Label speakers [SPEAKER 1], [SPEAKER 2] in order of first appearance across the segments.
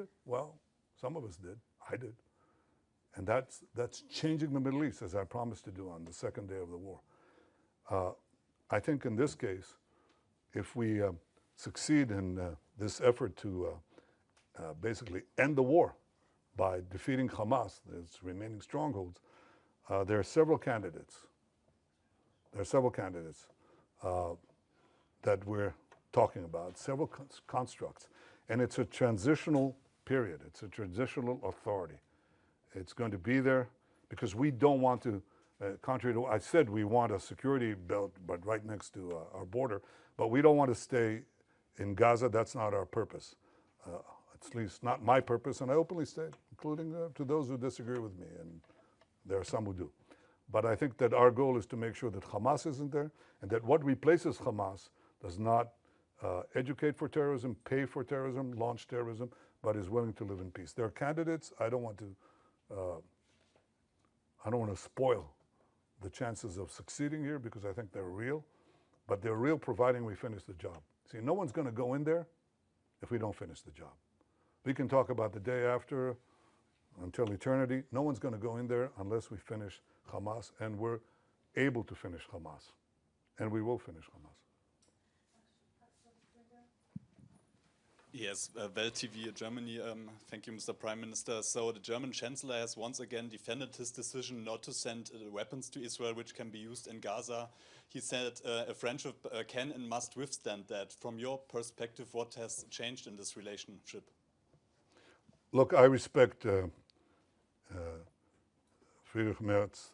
[SPEAKER 1] it? Well, some of us did. I did. And that's changing the Middle East, as I promised to do on the second day of the war. I think in this case, if we succeed in this effort to basically end the war by defeating Hamas, its remaining strongholds, there are several candidates. There are several candidates that we're talking about, several constructs. And it's a transitional period. It's a transitional authority. It's going to be there because we don't want to, contrary to what I said, we want a security belt, but right next to our border, but we don't want to stay in Gaza. That's not our purpose. At least not my purpose, and I openly state, including to those who disagree with me, and there are some who do. But I think that our goal is to make sure that Hamas isn't there, and that what replaces Hamas does not educate for terrorism, pay for terrorism, launch terrorism, but is willing to live in peace. There are candidates. I don't want to spoil the chances of succeeding here because I think they're real, but they're real providing we finish the job. See, no one's going to go in there if we don't finish the job. We can talk about the day after until eternity. No one's going to go in there unless we finish Hamas, and we're able to finish Hamas, and we will finish Hamas.
[SPEAKER 2] Yes, Welt TV Germany. Thank you, Mr. Prime Minister. So the German Chancellor has once again defended his decision not to send weapons to Israel, which can be used in Gaza. He said a friendship can and must withstand that. From your perspective, what has changed in this relationship?
[SPEAKER 1] Look, I respect Friedrich Merz.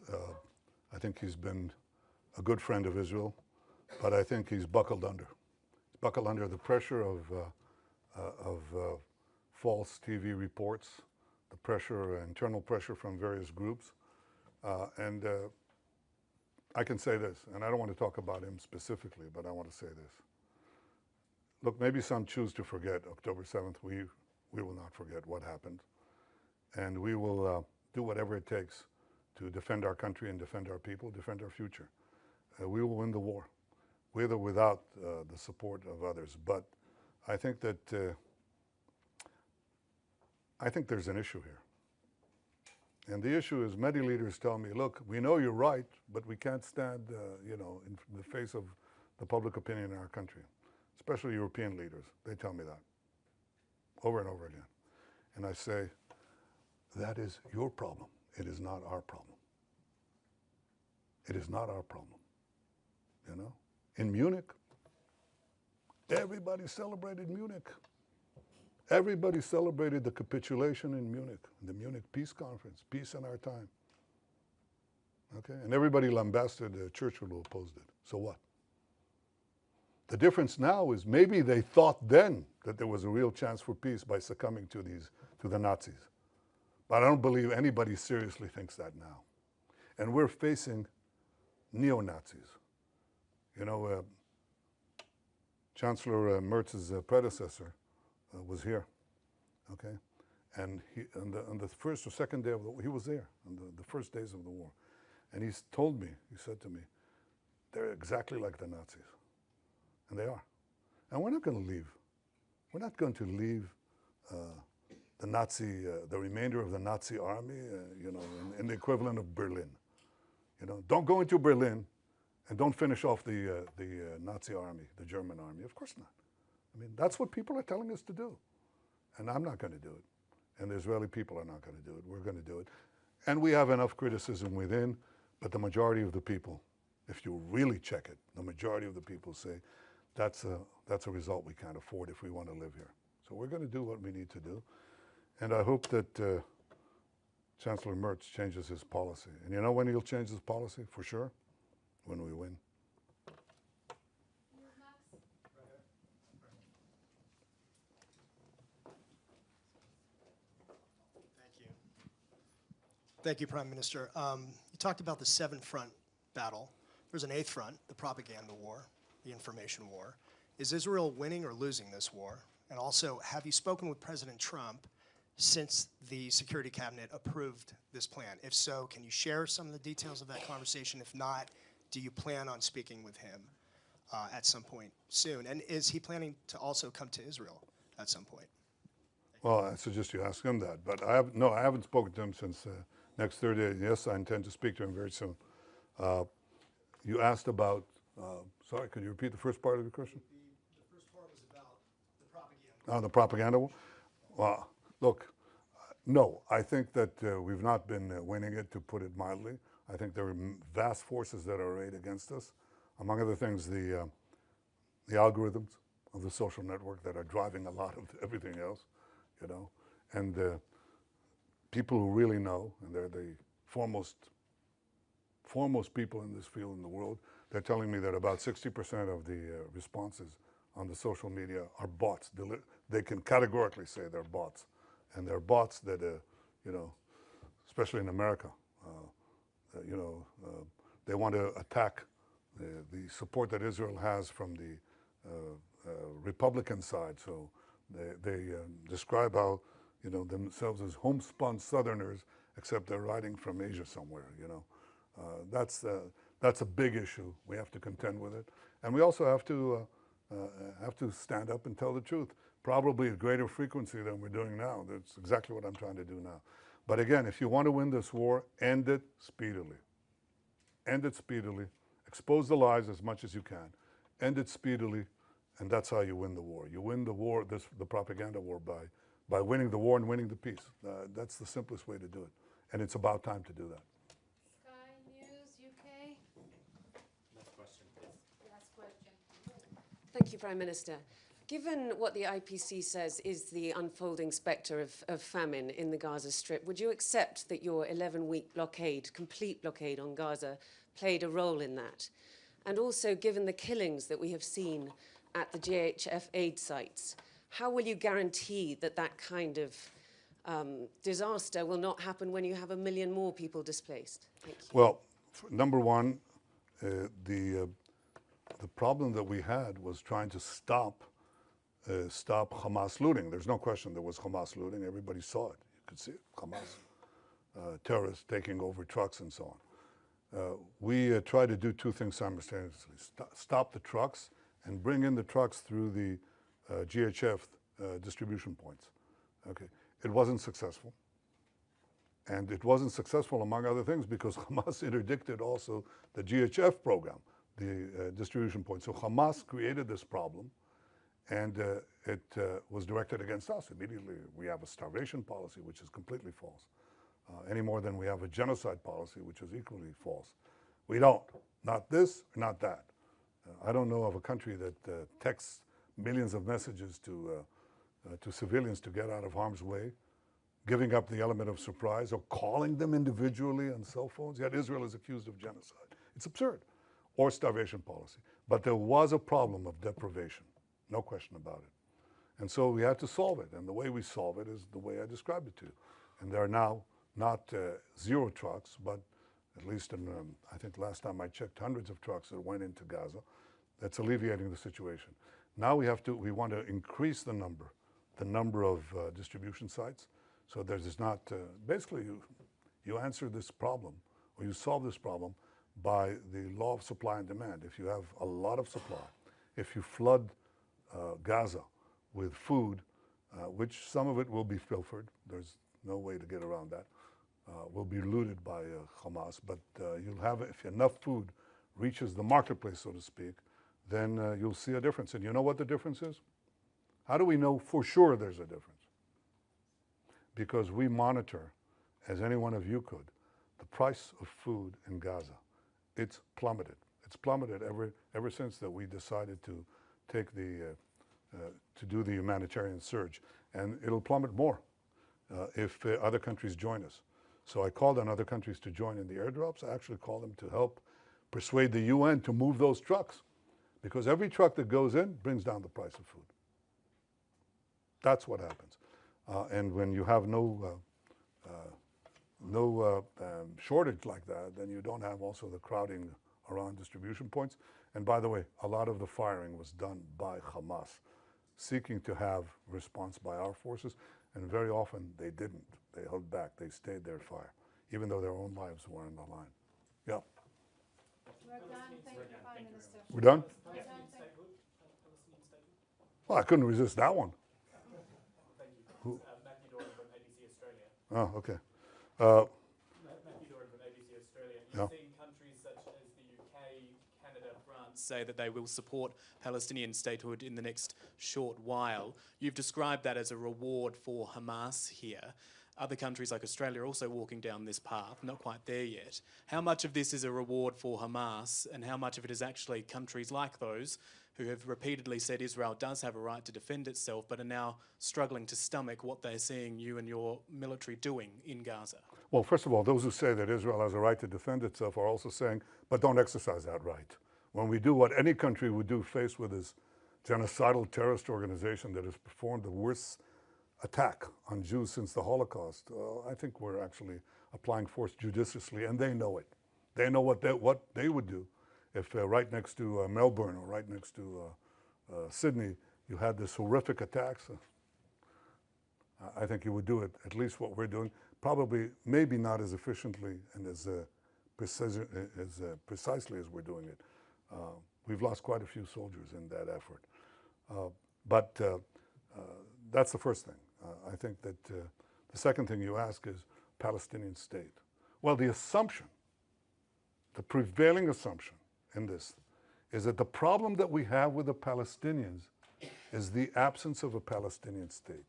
[SPEAKER 1] I think he's been a good friend of Israel, but I think he's buckled under. He's buckled under the pressure of false TV reports, the pressure, internal pressure from various groups. And I can say this, and I don't want to talk about him specifically, but I want to say this. Look, maybe some choose to forget October 7th. We will not forget what happened. And we will do whatever it takes to defend our country and defend our people, defend our future. We will win the war, with or without the support of others. But I think that there's an issue here. And the issue is many leaders tell me, look, we know you're right, but we can't stand in the face of the public opinion in our country, especially European leaders. They tell me that over and over again. And I say, that is your problem. It is not our problem. It is not our problem. You know? In Munich, everybody celebrated Munich. Everybody celebrated the capitulation in Munich, the Munich Peace Conference, peace in our time. Okay? And everybody lambasted Churchill who opposed it. So what? The difference now is maybe they thought then that there was a real chance for peace by succumbing to the Nazis. But I don't believe anybody seriously thinks that now. And we're facing neo-Nazis. You know, Chancellor Merz's predecessor was here, okay? And on the first or second day of the war, he was there on the first days of the war. And he told me, he said to me, they're exactly like the Nazis. And they are. And we're not going to leave. We're not going to leave the remainder of the Nazi army, in the equivalent of Berlin. You know, don't go into Berlin and don't finish off the Nazi army, the German army. Of course not. I mean, that's what people are telling us to do. And I'm not going to do it. And the Israeli people are not going to do it. We're going to do it. And we have enough criticism within, but the majority of the people, if you really check it, the majority of the people say, that's a result we can't afford if we want to live here. So we're going to do what we need to do. And I hope that Chancellor Merz changes his policy. And you know when he'll change his policy? For sure? When we win.
[SPEAKER 3] Thank you, Prime Minister. You talked about the 7-front battle. There's an 8th front, the propaganda war, the information war. Is Israel winning or losing this war? And also, have you spoken with President Trump since the Security Cabinet approved this plan? If so, can you share some of the details of that conversation? If not, do you plan on speaking with him at some point soon? And is he planning to also come to Israel at some point?
[SPEAKER 1] Well, I suggest you ask him that. But I haven't spoken to him since next Thursday. Yes, I intend to speak to him very soon. You asked about, sorry, could you repeat the first part of the question?
[SPEAKER 3] The first part was about the propaganda.
[SPEAKER 1] Oh, the propaganda war? Well, look, no, I think that we've not been winning it, to put it mildly. I think there are vast forces that are arrayed against us. Among other things, the algorithms of the social network that are driving a lot of everything else, you know, and people who really know, and they're the foremost people in this field in the world, they're telling me that about 60% of the responses on the social media are bots. They can categorically say they're bots. And they're bots that, you know, especially in America, you know, they want to attack the support that Israel has from the Republican side. So they describe how, you know, themselves as homespun Southerners, except they're riding from Asia somewhere, you know. That's a big issue. We have to contend with it. And we also have to stand up and tell the truth, probably at greater frequency than we're doing now. That's exactly what I'm trying to do now. But again, if you want to win this war, end it speedily. End it speedily. Expose the lies as much as you can. End it speedily, and that's how you win the war. You win the war, the propaganda war, by winning the war and winning the peace. That's the simplest way to do it. And it's about time to do that.
[SPEAKER 4] Sky News UK.
[SPEAKER 5] Next question, please.
[SPEAKER 4] Last question.
[SPEAKER 6] Thank you, Prime Minister. Given what the IPC says is the unfolding spectre of famine in the Gaza Strip, would you accept that your 11-week blockade, complete blockade on Gaza, played a role in that? And also, given the killings that we have seen at the GHF aid sites, how will you guarantee that that kind of disaster will not happen when you have 1 million more people displaced? Thank you.
[SPEAKER 1] Well, number one, the problem that we had was trying to stop Hamas looting. There's no question there was Hamas looting. Everybody saw it. You could see it. Hamas terrorists taking over trucks and so on. We tried to do two things simultaneously: stop the trucks and bring in the trucks through the GHF distribution points. Okay, it wasn't successful. And it wasn't successful, among other things, because Hamas interdicted also the GHF program, the distribution point. So Hamas created this problem, and it was directed against us. Immediately, we have a starvation policy, which is completely false, any more than we have a genocide policy, which is equally false. We don't. Not this, not that. I don't know of a country that texts millions of messages to civilians to get out of harm's way, giving up the element of surprise, or calling them individually on cell phones. Yet Israel is accused of genocide. It's absurd. Or starvation policy. But there was a problem of deprivation. No question about it. And so we had to solve it. And the way we solve it is the way I described it to you. And there are now not 0 trucks, but at least in, I think last time I checked, hundreds of trucks that went into Gaza. That's alleviating the situation. Now we want to increase the number of distribution sites. So there's not, basically you answer this problem, or you solve this problem by the law of supply and demand. If you have a lot of supply, if you flood Gaza with food, which some of it will be pilfered, there's no way to get around that, will be looted by Hamas, but you'll have, if enough food reaches the marketplace, so to speak, then you'll see a difference. And you know what the difference is? How do we know for sure there's a difference? Because we monitor, as any one of you could, the price of food in Gaza. It's plummeted. It's plummeted ever since that we decided to take to do the humanitarian surge. And it'll plummet more if other countries join us. So I called on other countries to join in the airdrops. I actually called them to help persuade the UN to move those trucks, because every truck that goes in brings down the price of food. That's what happens. And when you have no shortage like that, then you don't have also the crowding around distribution points. And by the way, a lot of the firing was done by Hamas, seeking to have response by our forces, and very often they didn't. They held back. They stayed their fire, even though their own lives were on the line. Yeah.
[SPEAKER 4] We're done. Thank you, Prime Minister.
[SPEAKER 1] We're done?
[SPEAKER 4] We're done.
[SPEAKER 1] Well, I couldn't resist that one.
[SPEAKER 5] Thank you.
[SPEAKER 1] Oh, okay.
[SPEAKER 5] Matthew Doran from ABC Australia.
[SPEAKER 1] Yeah.
[SPEAKER 5] You've seen countries such as the UK, Canada, France say that they will support Palestinian statehood in the next short while. You've described that as a reward for Hamas here. Other countries like Australia are also walking down this path, not quite there yet. How much of this is a reward for Hamas, and how much of it is actually countries like those who have repeatedly said Israel does have a right to defend itself, but are now struggling to stomach what they're seeing you and your military doing in Gaza?
[SPEAKER 1] Well, first of all, those who say that Israel has a right to defend itself are also saying, but don't exercise that right. When we do what any country would do faced with this genocidal terrorist organization that has performed the worst attack on Jews since the Holocaust, I think we're actually applying force judiciously, and they know it. They know what they would do if right next to Melbourne or right next to Sydney you had this horrific attacks. I think you would do it, at least what we're doing, probably maybe not as efficiently and as precisely as we're doing it. We've lost quite a few soldiers in that effort. But that's the first thing. I think that the second thing you ask is Palestinian state. Well, the assumption, the prevailing assumption in this is that the problem that we have with the Palestinians is the absence of a Palestinian state.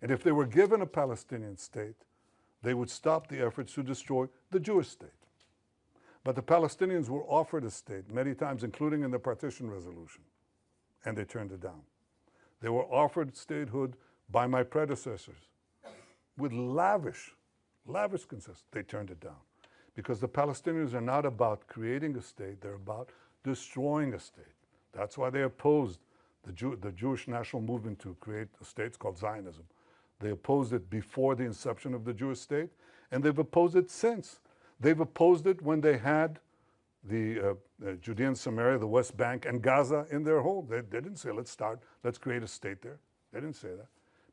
[SPEAKER 1] And if they were given a Palestinian state, they would stop the efforts to destroy the Jewish state. But the Palestinians were offered a state many times, including in the partition resolution, and they turned it down. They were offered statehood by my predecessors with lavish concessions. They turned it down. Because the Palestinians are not about creating a state, they're about destroying a state. That's why they opposed the Jewish national movement to create a state. It's called Zionism. They opposed it before the inception of the Jewish state, and they've opposed it since. They've opposed it when they had the Judea and Samaria, the West Bank, and Gaza in their hold. They didn't say, let's create a state there. They didn't say that.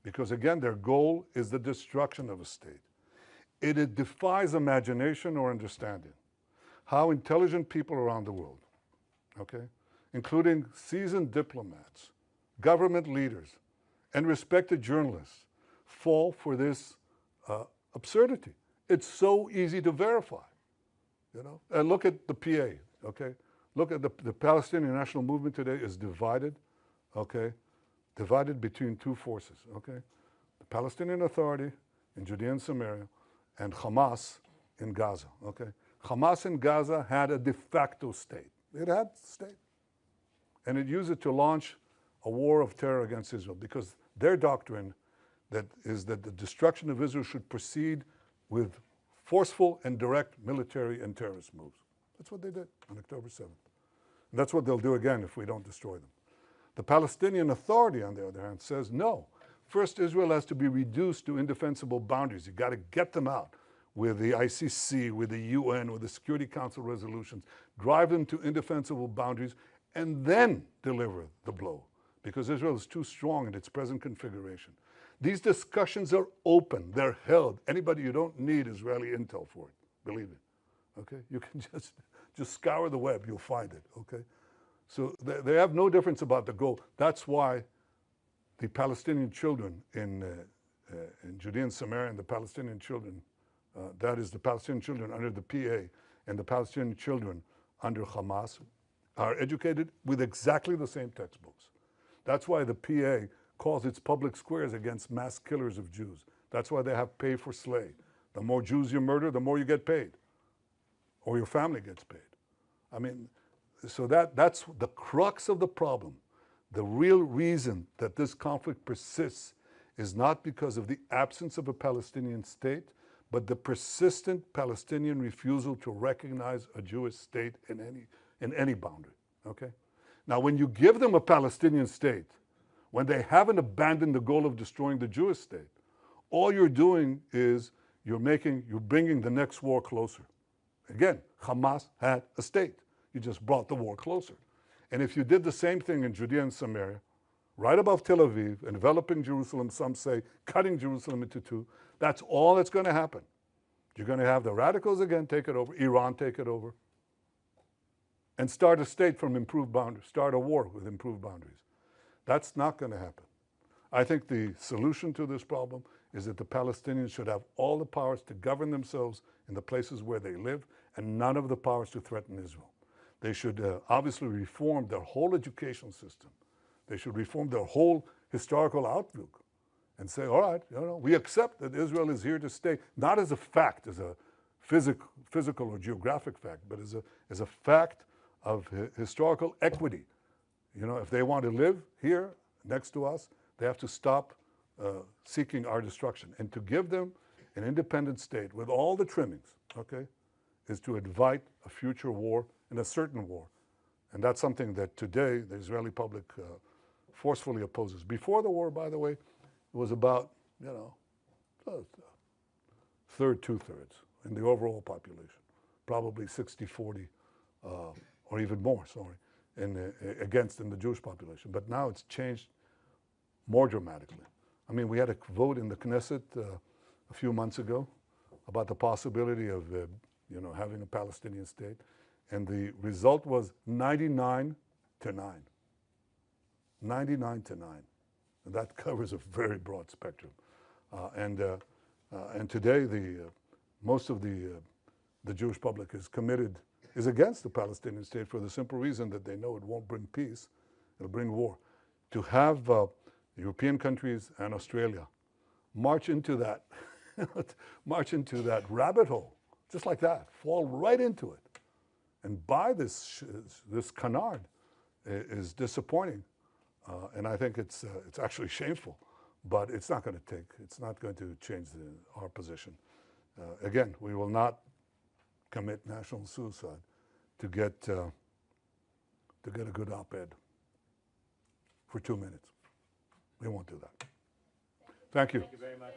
[SPEAKER 1] Because again, their goal is the destruction of a state. It defies imagination or understanding how intelligent people around the world, okay, including seasoned diplomats, government leaders, and respected journalists, fall for this absurdity. It's so easy to verify, you know. And look at the PA, okay? Look at the Palestinian National Movement today is divided, okay? Divided between two forces, okay? The Palestinian Authority in Judea and Samaria and Hamas in Gaza, okay? Hamas in Gaza had a de facto state. It had a state. And it used it to launch a war of terror against Israel because their doctrine is that the destruction of Israel should proceed with forceful and direct military and terrorist moves. That's what they did on October 7th. And that's what they'll do again if we don't destroy them. The Palestinian Authority, on the other hand, says no. First, Israel has to be reduced to indefensible boundaries. You've got to get them out with the ICC, with the UN, with the Security Council resolutions, drive them to indefensible boundaries, and then deliver the blow, because Israel is too strong in its present configuration. These discussions are open, they're held. Anybody, you don't need Israeli intel for it, believe it, okay? You can just scour the web, you'll find it, okay? So they have no difference about the goal. That's why the Palestinian children in Judea and Samaria and the Palestinian children, that is the Palestinian children under the PA and the Palestinian children under Hamas, are educated with exactly the same textbooks. That's why the PA calls its public squares against mass killers of Jews. That's why they have pay for slay. The more Jews you murder, the more you get paid, or your family gets paid. I mean, so that's the crux of the problem. The real reason that this conflict persists is not because of the absence of a Palestinian state, but the persistent Palestinian refusal to recognize a Jewish state in any boundary, okay? Now, when you give them a Palestinian state, when they haven't abandoned the goal of destroying the Jewish state, all you're doing is you're bringing the next war closer. Again, Hamas had a state. You just brought the war closer. And if you did the same thing in Judea and Samaria, right above Tel Aviv, enveloping Jerusalem, some say cutting Jerusalem into two, that's all that's going to happen. You're going to have the radicals again take it over, Iran take it over, and start a state from improved boundaries, start a war with improved boundaries. That's not going to happen. I think the solution to this problem is that the Palestinians should have all the powers to govern themselves in the places where they live and none of the powers to threaten Israel. They should obviously reform their whole education system. They should reform their whole historical outlook and say, all right, we accept that Israel is here to stay, not as a fact, as a physical or geographic fact, but as a fact of historical equity. If they want to live here next to us, they have to stop seeking our destruction. And to give them an independent state with all the trimmings, okay, is to invite a future war and a certain war. And that's something that today the Israeli public forcefully opposes. Before the war, by the way, it was about, third, two-thirds in the overall population, probably 60-40, or even more, against in the Jewish population. But now it's changed more dramatically. I mean, we had a vote in the Knesset a few months ago about the possibility of, having a Palestinian state, and the result was 99 to 9. 99 to 9. And that covers a very broad spectrum. And today, most of the Jewish public is against the Palestinian state for the simple reason that they know it won't bring peace, it'll bring war. To have European countries and Australia march into that rabbit hole, just like that, fall right into it, and buy this canard is disappointing, and I think it's actually shameful. But it's not going to change our position. Again, we will not commit national suicide to get a good op-ed for 2 minutes. We won't do that. Thank you.
[SPEAKER 5] Thank you very much.